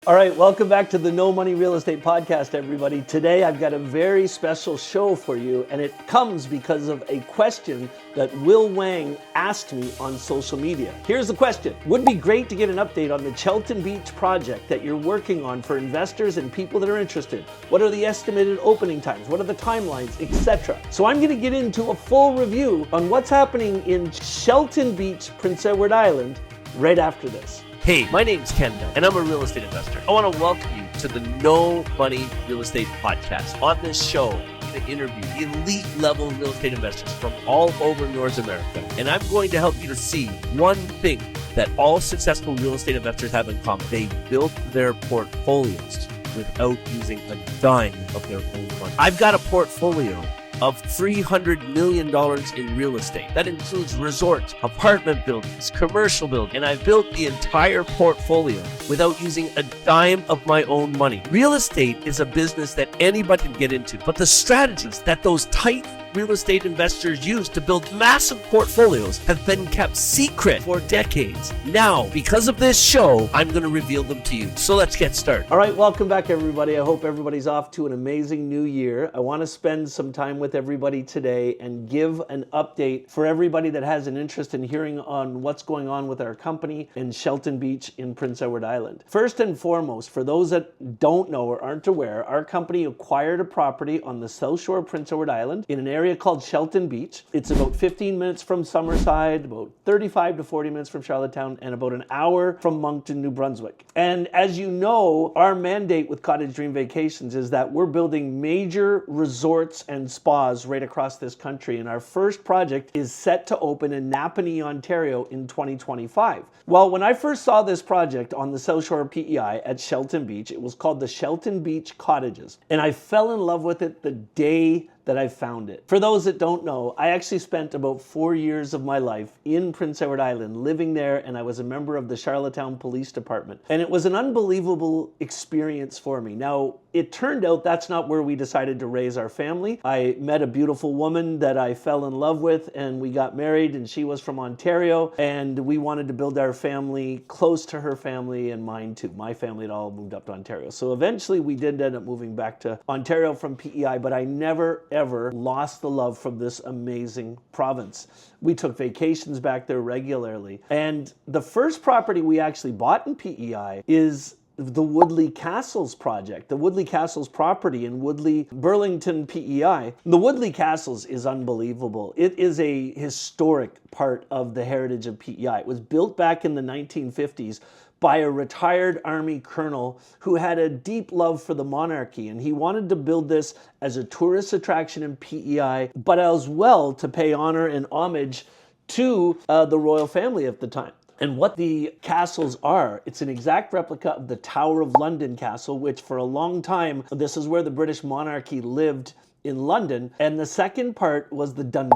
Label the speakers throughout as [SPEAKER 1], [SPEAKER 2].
[SPEAKER 1] All right, welcome back to the No Money Real Estate Podcast, everybody. Today I've got a very special show for you, and it comes because of a question that Will Wang asked me on social media. Here's the question. Would be great to get an update on the Chelton Beach project that you're working on for investors and people that are interested. What are the estimated opening times? What are the timelines, etc.? So I'm going to get into a full review on what's happening in Chelton Beach, Prince Edward Island, right after this.
[SPEAKER 2] Hey, my name's Ken Dunn, and I'm a real estate investor. I want to welcome you to the No Money Real Estate Podcast. On this show, I'm going to interview elite level real estate investors from all over North America. And I'm going to help you to see one thing that all successful real estate investors have in common. They built their portfolios without using a dime of their own money. I've got a portfolio of $300 million in real estate. That includes resorts, apartment buildings, commercial buildings, and I've built the entire portfolio without using a dime of my own money. Real estate is a business that anybody can get into, but the strategies that those tight real estate investors use to build massive portfolios have been kept secret for decades. Now, because of this show, I'm going to reveal them to you. So let's get started.
[SPEAKER 1] All right, welcome back, everybody. I hope everybody's off to an amazing new year. I want to spend some time with everybody today and give an update for everybody that has an interest in hearing on what's going on with our company in Chelton Beach in Prince Edward Island. First and foremost, for those that don't know or aren't aware, our company acquired a property on the south shore of Prince Edward Island in an area called Chelton Beach. It's about 15 minutes from Summerside, about 35 to 40 minutes from Charlottetown, and about an hour from Moncton, New Brunswick. And as you know, our mandate with Cottage Dream Vacations is that we're building major resorts and spas right across this country. And our first project is set to open in Napanee, Ontario in 2025. Well, when I first saw this project on the South Shore of PEI at Chelton Beach, it was called the Chelton Beach Cottages. And I fell in love with it the day that I found it. For those that don't know, I actually spent about 4 years of my life in Prince Edward Island, living there, and I was a member of the Charlottetown Police Department. And it was an unbelievable experience for me. Now, it turned out that's not where we decided to raise our family. I met a beautiful woman that I fell in love with, and we got married, and she was from Ontario, and we wanted to build our family close to her family and mine too. My family had all moved up to Ontario. So eventually we did end up moving back to Ontario from PEI, but I never ever lost the love from this amazing province. We took vacations back there regularly. And the first property we actually bought in PEI is the Woodley Castles project, the Woodley Castles property in Woodley, Burlington, PEI. The Woodley Castles is unbelievable. It is a historic part of the heritage of PEI. It was built back in the 1950s by a retired Army colonel who had a deep love for the monarchy, and he wanted to build this as a tourist attraction in PEI, but as well to pay honor and homage to the royal family at the time. And what the castles are, it's an exact replica of the Tower of London Castle, which for a long time, this is where the British monarchy lived in London. And the second part was the Dunn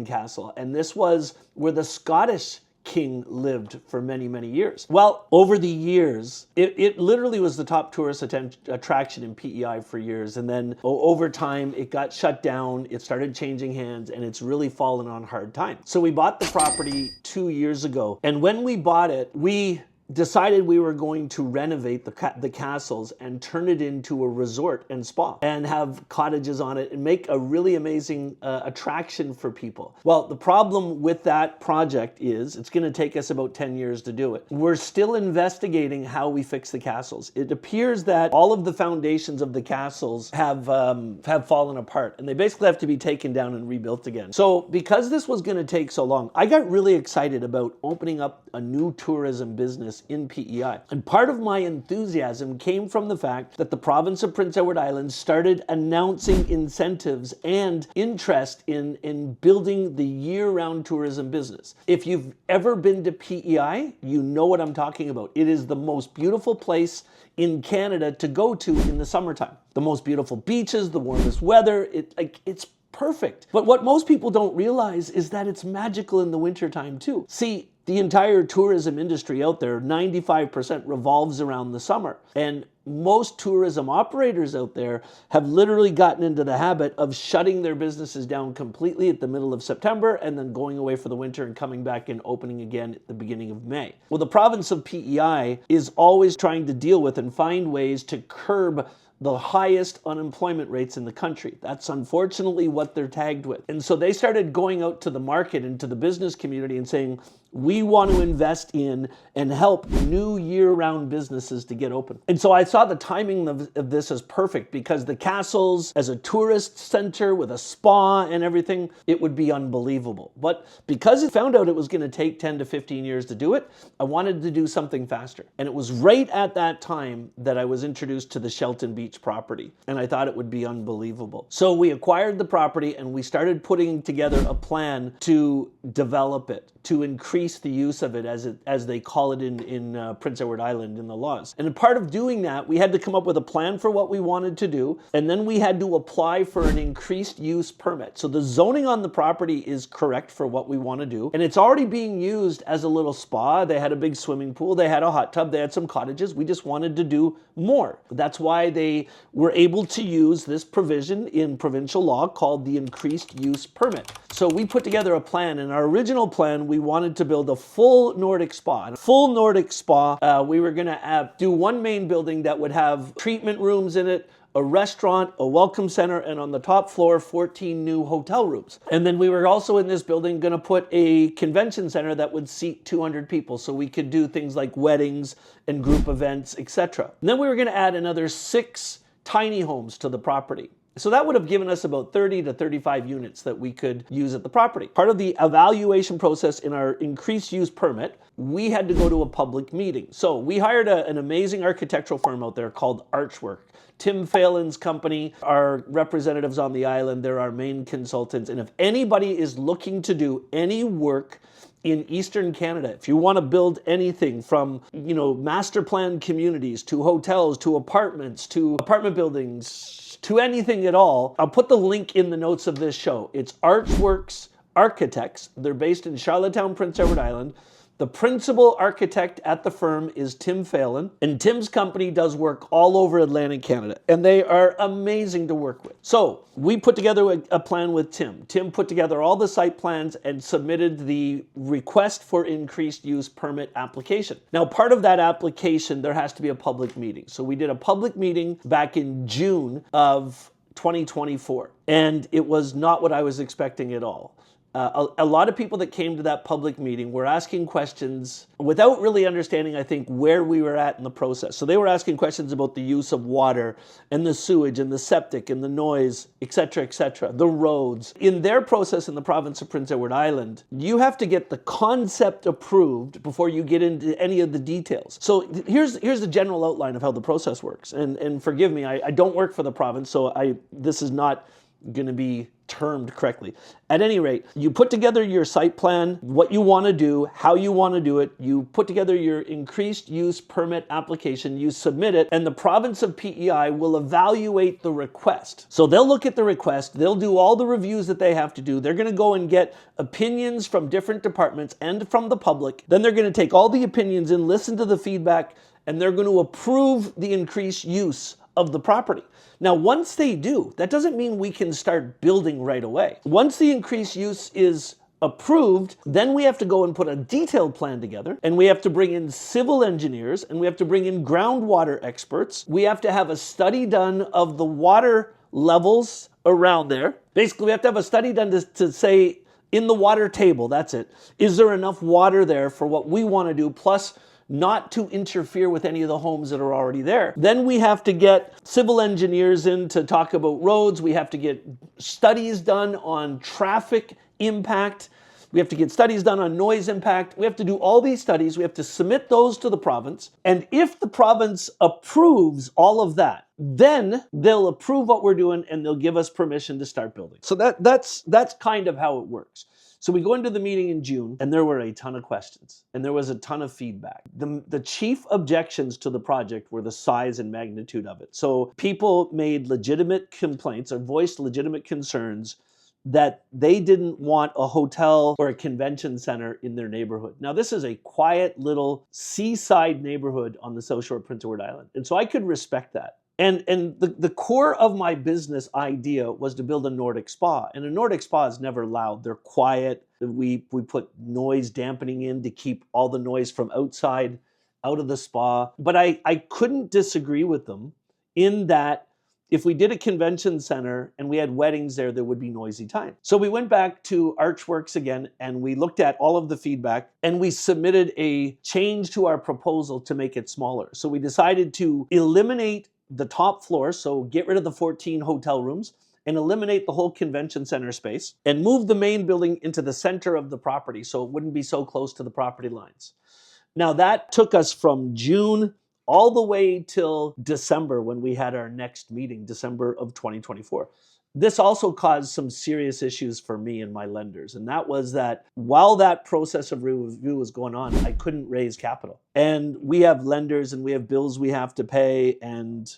[SPEAKER 1] Castle, and this was where the Scottish king lived for many, many years. Well, over the years, it literally was the top tourist attraction in PEI for years. And then over time, it got shut down. It started changing hands, and it's really fallen on hard times. So we bought the property 2 years ago. And when we bought it, we decided we were going to renovate the castles and turn it into a resort and spa and have cottages on it and make a really amazing attraction for people. Well, the problem with that project is it's going to take us about 10 years to do it. We're still investigating how we fix the castles. It appears that all of the foundations of the castles have fallen apart, and they basically have to be taken down and rebuilt again. So because this was going to take so long, I got really excited about opening up a new tourism business in PEI. And part of my enthusiasm came from the fact that the province of Prince Edward Island started announcing incentives and interest in building the year-round tourism business. If you've ever been to PEI, you know what I'm talking about. It is the most beautiful place in Canada to go to in the summertime. The most beautiful beaches, the warmest weather, it's perfect. But what most people don't realize is that it's magical in the wintertime too. See, the entire tourism industry out there, 95% revolves around the summer. And most tourism operators out there have literally gotten into the habit of shutting their businesses down completely at the middle of September and then going away for the winter and coming back and opening again at the beginning of May. Well, the province of PEI is always trying to deal with and find ways to curb the highest unemployment rates in the country. That's unfortunately what they're tagged with. And so they started going out to the market and to the business community and saying, we want to invest in and help new year-round businesses to get open. And so I saw the timing of this as perfect, because the Castles, as a tourist center with a spa and everything, it would be unbelievable. But because I found out it was going to take 10 to 15 years to do it, I wanted to do something faster. And it was right at that time that I was introduced to the Chelton Beach property, and I thought it would be unbelievable. So we acquired the property and we started putting together a plan to develop it, to increase the use of it, as they call it in Prince Edward Island in the laws. And a part of doing that, we had to come up with a plan for what we wanted to do, and then we had to apply for an increased use permit. So the zoning on the property is correct for what we want to do, and it's already being used as a little spa. They had a big swimming pool, they had a hot tub, they had some cottages. We just wanted to do more. That's why they were able to use this provision in provincial law called the increased use permit. So we put together a plan. In our original plan, we wanted to build a full Nordic spa. A full Nordic spa, we were going to do one main building that would have treatment rooms in it, a restaurant, a welcome center, and on the top floor, 14 new hotel rooms. And then we were also in this building going to put a convention center that would seat 200 people, so we could do things like weddings and group events, etc. And then we were going to add another 6 tiny homes to the property. So that would have given us about 30 to 35 units that we could use at the property. Part of the evaluation process in our increased use permit, we had to go to a public meeting. So we hired an amazing architectural firm out there called Archwork. Tim Phelan's company, our representatives on the island, they're our main consultants. And if anybody is looking to do any work in Eastern Canada, if you want to build anything from, master planned communities to hotels, to apartments, to apartment buildings, to anything at all, I'll put the link in the notes of this show. It's Archworks Architects. They're based in Charlottetown, Prince Edward Island. The principal architect at the firm is Tim Phelan, and Tim's company does work all over Atlantic Canada, and they are amazing to work with. So we put together a plan with Tim. Tim put together all the site plans and submitted the request for increased use permit application. Now, part of that application, there has to be a public meeting. So we did a public meeting back in June of 2024, and it was not what I was expecting at all. A lot of people that came to that public meeting were asking questions without really understanding, I think, where we were at in the process. So they were asking questions about the use of water and the sewage and the septic and the noise, etc., the roads. In their process in the province of Prince Edward Island, you have to get the concept approved before you get into any of the details. So here's the general outline of how the process works. And forgive me, I don't work for the province, so this is not going to be termed correctly. At any rate, you put together your site plan, what you want to do, how you want to do it, you put together your increased use permit application, you submit it, and the province of PEI will evaluate the request. So they'll look at the request, they'll do all the reviews that they have to do, they're going to go and get opinions from different departments and from the public, then they're going to take all the opinions and listen to the feedback, and they're going to approve the increased use of the property. Now, once they do, that doesn't mean we can start building right away. Once the increased use is approved, then we have to go and put a detailed plan together, and we have to bring in civil engineers, and we have to bring in groundwater experts. We have to have a study done of the water levels around there. Basically, we have to have a study done to say, in the water table, that's it, is there enough water there for what we want to do, plus not to interfere with any of the homes that are already there. Then we have to get civil engineers in to talk about roads. We have to get studies done on traffic impact. We have to get studies done on noise impact. We have to do all these studies. We have to submit those to the province. And if the province approves all of that, then they'll approve what we're doing and they'll give us permission to start building. So that's kind of how it works. So we go into the meeting in June, and there were a ton of questions, and there was a ton of feedback. The chief objections to the project were the size and magnitude of it. So people made legitimate complaints or voiced legitimate concerns that they didn't want a hotel or a convention center in their neighborhood. Now, this is a quiet little seaside neighborhood on the South Shore of Prince Edward Island. And so I could respect that. And the core of my business idea was to build a Nordic spa. And a Nordic spa is never loud. They're quiet. We put noise dampening in to keep all the noise from outside out of the spa. But I couldn't disagree with them in that if we did a convention center and we had weddings there would be noisy time. So we went back to Archworks again and we looked at all of the feedback and we submitted a change to our proposal to make it smaller. So we decided to eliminate the top floor, so get rid of the 14 hotel rooms and eliminate the whole convention center space and move the main building into the center of the property so it wouldn't be so close to the property lines. Now that took us from June all the way till December when we had our next meeting, December of 2024. This also caused some serious issues for me and my lenders. And that was that while that process of review was going on, I couldn't raise capital. And we have lenders and we have bills we have to pay, and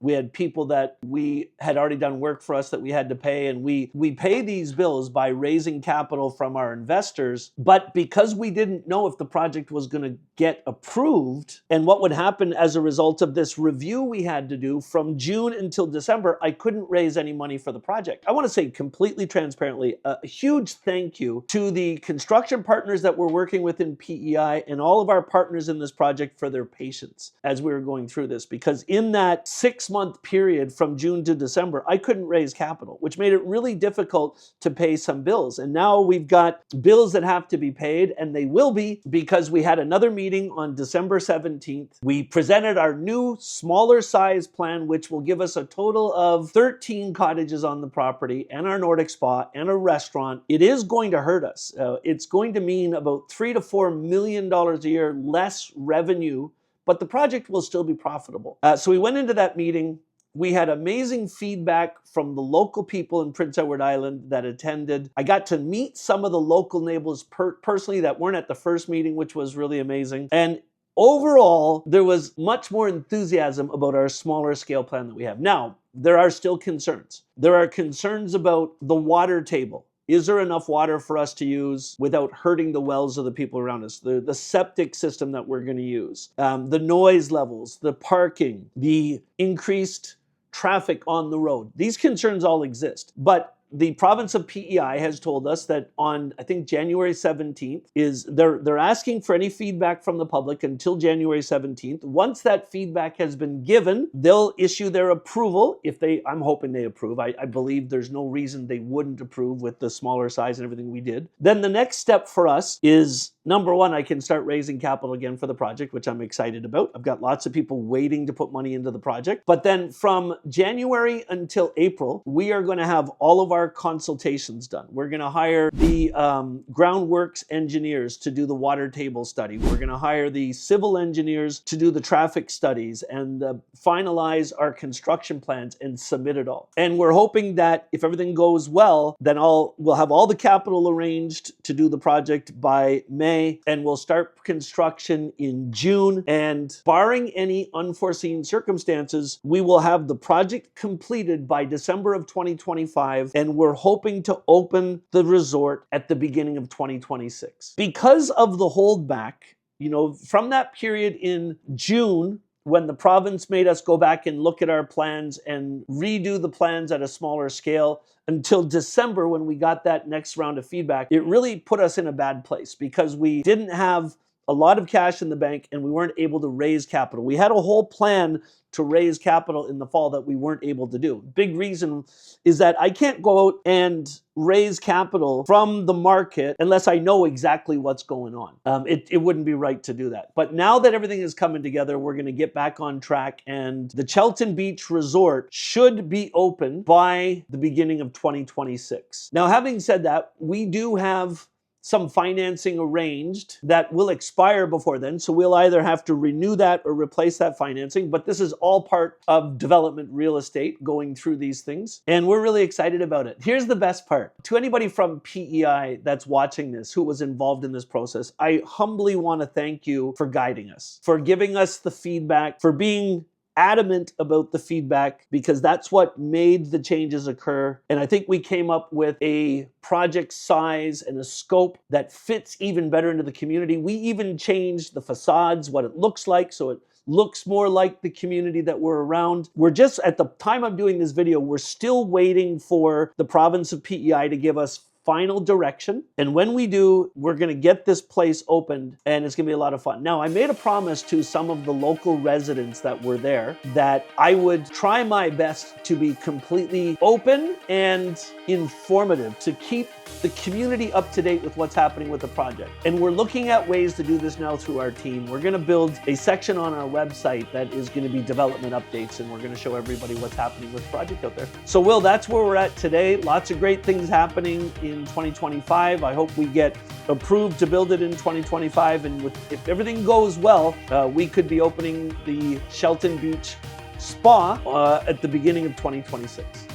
[SPEAKER 1] we had people that we had already done work for us that we had to pay, and we pay these bills by raising capital from our investors. But because we didn't know if the project was going to get approved and what would happen as a result of this review we had to do from June until December, I couldn't raise any money for the project. I want to say completely transparently, a huge thank you to the construction partners that we're working with in PEI and all of our partners in this project for their patience as we were going through this, because in that 6-month period from June to December, I couldn't raise capital, which made it really difficult to pay some bills. And now we've got bills that have to be paid, and they will be, because we had another meeting on December 17th. We presented our new smaller size plan, which will give us a total of 13 cottages on the property and our Nordic spa and a restaurant. It is going to hurt us. It's going to mean about $3 to $4 million a year less revenue, but the project will still be profitable. So we went into that meeting. We had amazing feedback from the local people in Prince Edward Island that attended. I got to meet some of the local neighbors personally that weren't at the first meeting, which was really amazing. And overall, there was much more enthusiasm about our smaller scale plan that we have. Now, there are still concerns. There are concerns about the water table. Is there enough water for us to use without hurting the wells of the people around us? The septic system that we're going to use, the noise levels, the parking, the increased traffic on the road. These concerns all exist. But the province of PEI has told us that on, I think, January 17th, they're asking for any feedback from the public until January 17th. Once that feedback has been given, they'll issue their approval. I'm hoping they approve. I believe there's no reason they wouldn't approve with the smaller size and everything we did. Then the next step for us is, number one, I can start raising capital again for the project, which I'm excited about. I've got lots of people waiting to put money into the project. But then from January until April, we are going to have all of our consultations done. We're going to hire the groundworks engineers to do the water table study. We're going to hire the civil engineers to do the traffic studies and finalize our construction plans and submit it all. And we're hoping that if everything goes well, then we'll have all the capital arranged to do the project by May, and we'll start construction in June. And barring any unforeseen circumstances, we will have the project completed by December of 2025, and we're hoping to open the resort at the beginning of 2026. Because of the holdback, from that period in June, when the province made us go back and look at our plans and redo the plans at a smaller scale, until December when we got that next round of feedback, it really put us in a bad place because we didn't have a lot of cash in the bank and we weren't able to raise capital. We had a whole plan to raise capital in the fall that we weren't able to do. Big reason is that I can't go out and raise capital from the market unless I know exactly what's going on. It wouldn't be right to do that. But now that everything is coming together, we're going to get back on track, and the Chelton Beach Resort should be open by the beginning of 2026. Now, having said that, we do have some financing arranged that will expire before then. So we'll either have to renew that or replace that financing. But this is all part of development real estate, going through these things. And we're really excited about it. Here's the best part. To anybody from PEI that's watching this, who was involved in this process, I humbly want to thank you for guiding us, for giving us the feedback, for being adamant about the feedback because that's what made the changes occur. And I think we came up with a project size and a scope that fits even better into the community. We even changed the facades, what it looks like, so it looks more like the community that we're around. We're just, at the time I'm doing this video, we're still waiting for the province of PEI to give us final direction. And when we do, we're going to get this place opened and it's going to be a lot of fun. Now, I made a promise to some of the local residents that were there that I would try my best to be completely open and informative, to keep the community up to date with what's happening with the project. And we're looking at ways to do this now through our team. We're going to build a section on our website that is going to be development updates, and we're going to show everybody what's happening with the project out there. So Will, that's where we're at today. Lots of great things happening in 2025. I hope we get approved to build it in 2025. And if everything goes well, we could be opening the Chelton Beach Spa at the beginning of 2026.